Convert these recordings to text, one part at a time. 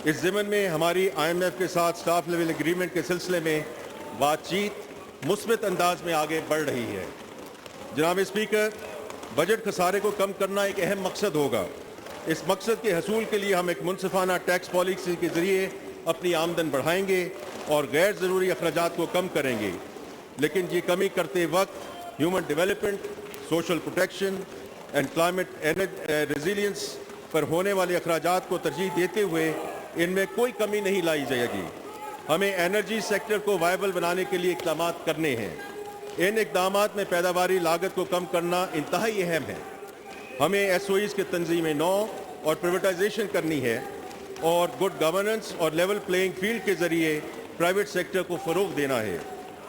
इस ज़िमन में हमारी IMF के साथ स्टाफ लेवल एग्रीमेंट के सिलसिले में बातचीत मुस्बत अंदाज में आगे बढ़ रही है। जनाब स्पीकर, बजट खसारे को कम करना एक अहम मकसद होगा। इस मकसद के हसूल के लिए हम एक मुनसिफाना टैक्स पॉलिसी के ज़रिए अपनी आमदन बढ़ाएंगे और गैर ज़रूरी अखराजात को कम करेंगे, लेकिन ये कमी करते वक्त human development, social protection and climate resilience पर होने वाले अखराजात को तरजीह देते हुए इनमें कोई कमी नहीं लाई जाएगी। हमें एनर्जी सेक्टर को वायबल बनाने के लिए इक़दाम करने हैं। इन इक़दामात में पैदावारी लागत को कम करना इंतहाई अहम है। हमें SOEs के तंजीम नौ और प्राइवेटाइजेशन करनी है और गुड गवर्नेंस और लेवल प्लेइंग फील्ड के ज़रिए प्राइवेट सेक्टर को फ़रोग़ देना है।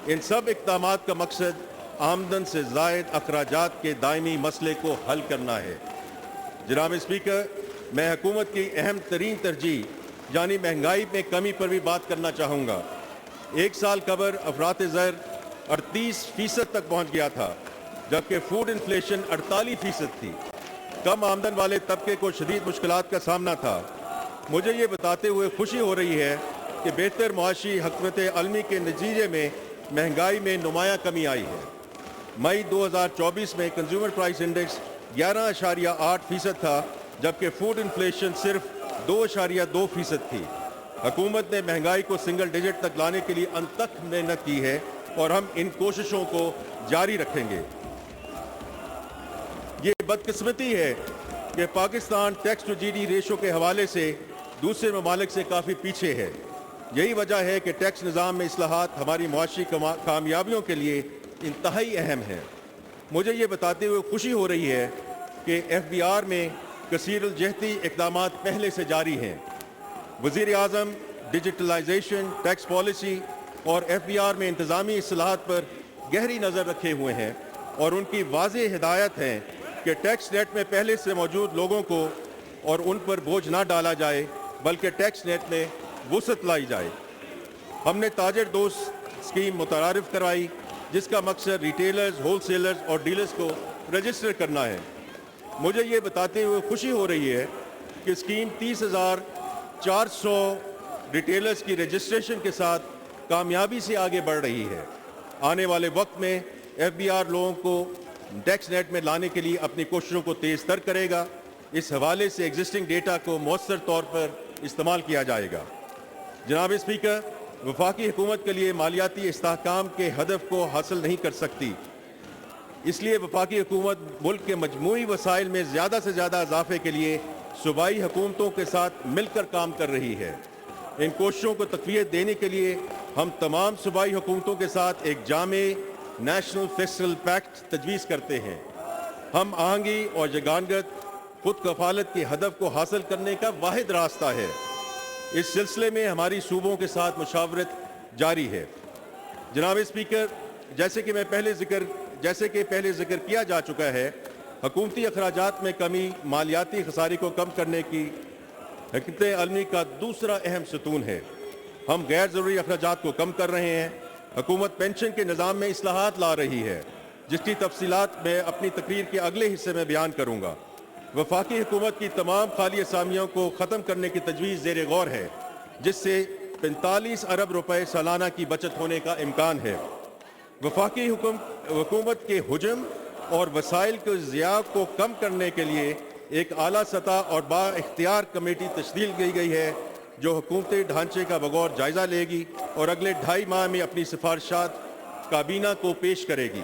इन सब इक़दामात का मकसद आमदन से ज़ायद अखराजात के दायमी मसले को हल करना है। जनाब स्पीकर, मैं हुकूमत की अहम तरीन तरजीह यानी महंगाई में कमी पर भी बात करना चाहूँगा। एक साल कबल अफरात ज़र 38% तक पहुँच गया था, जबकि फूड इन्फ्लेशन 48% थी। कम आमदन वाले तबके को शदीद मुश्किलात का सामना था। मुझे ये बताते हुए खुशी हो रही है कि बेहतर मुआशी हकमत अलमी के नतीजे में महंगाई में नुमायाँ कमी आई है। मई 2024 में कंज्यूमर प्राइस इंडेक्स 11.8% था, जबकि फूड इन्फ्लेशन सिर्फ 2.2% थी। हुकूमत ने महंगाई को सिंगल डिजिट तक लाने के लिए अनथक मेहनत की है और हम इन कोशिशों को जारी रखेंगे। ये बदकिस्मती है कि Pakistan tax to GDP ratio के हवाले से दूसरे ममालिक से काफ़ी पीछे है। यही वजह है कि टैक्स निज़ाम में इस्लाहात हमारी मुआशी कामयाबियों के लिए इंतहाई अहम है। मुझे ये बताते हुए खुशी हो रही है कि FBR में कसीरुल-जहती इक़दामात पहले से जारी हैं। वज़ीर आज़म डिजिटलाइजेशन, टैक्स पॉलिसी और FBR में इंतज़ामी इस्लाहात पर गहरी नज़र रखे हुए हैं और उनकी वाज़ेह हिदायत है कि टैक्स नेट में पहले से मौजूद लोगों को और उन पर बोझ ना डाला जाए, बल्कि टैक्स नेट में वुसअत लाई जाए। हमने ताजिर दोस्त स्कीम मुतआरिफ करवाई, जिसका मकसद रिटेलर्स, होलसेलर्स और डीलर्स को रजिस्टर करना है। मुझे ये बताते हुए खुशी हो रही है कि स्कीम 30,400 रिटेलर्स की रजिस्ट्रेशन के साथ कामयाबी से आगे बढ़ रही है। आने वाले वक्त में FBR लोगों को टैक्स नेट में लाने के लिए अपनी कोशिशों को तेज़ तर करेगा। इस हवाले से एग्जिस्टिंग डेटा को मौसर तौर पर इस्तेमाल किया जाएगा। जनाब स्पीकर, वफाकी हुकूमत के लिए मालियाती इस्तेहकाम के हदफ को हासिल नहीं कर सकती, इसलिए वफाकी हुकूमत मुल्क के मजमूई वसाइल में ज़्यादा से ज़्यादा इजाफे के लिए सूबाई हुकूमतों के साथ मिलकर काम कर रही है। इन कोशिशों को तक़वियत देने के लिए हम तमाम सूबाई हुकूमतों के साथ एक जामे नेशनल फिस्कल पैक्ट तजवीज़ करते हैं। हम आहंगी और यगानगत खुद कफालत के हदफ को हासिल करने का वाहिद रास्ता है। इस सिलसिले में हमारी सूबों के साथ मुशावरत जारी है। जनाब स्पीकर, जैसे कि पहले जिक्र किया जा चुका है, हुकूमती अखराजात में कमी मालियाती खसारे को कम करने की हकमत अलमी का दूसरा अहम सतून है। हम गैर ज़रूरी अखराजात को कम कर रहे हैं। हुकूमत पेंशन के निज़ाम में इस्लाहात ला रही है, जिसकी तफसीलात मैं अपनी तकरीर के अगले हिस्से में बयान करूँगा। वफाकी हुकूमत की तमाम खाली असामियों को ख़त्म करने की तजवीज़ ज़ेर गौर है, जिससे 45 अरब रुपए सालाना की बचत होने का इम्कान है। वफाकी हुकूमत के हुजम और वसाइल के ज़िया को कम करने के लिए एक आला सतह और बाइख्तियार कमेटी तश्कील की गई है, जो हुकूमती ढांचे का बगौर जायज़ा लेगी और अगले 2.5 माह में अपनी सिफारिशात काबीना को पेश करेगी।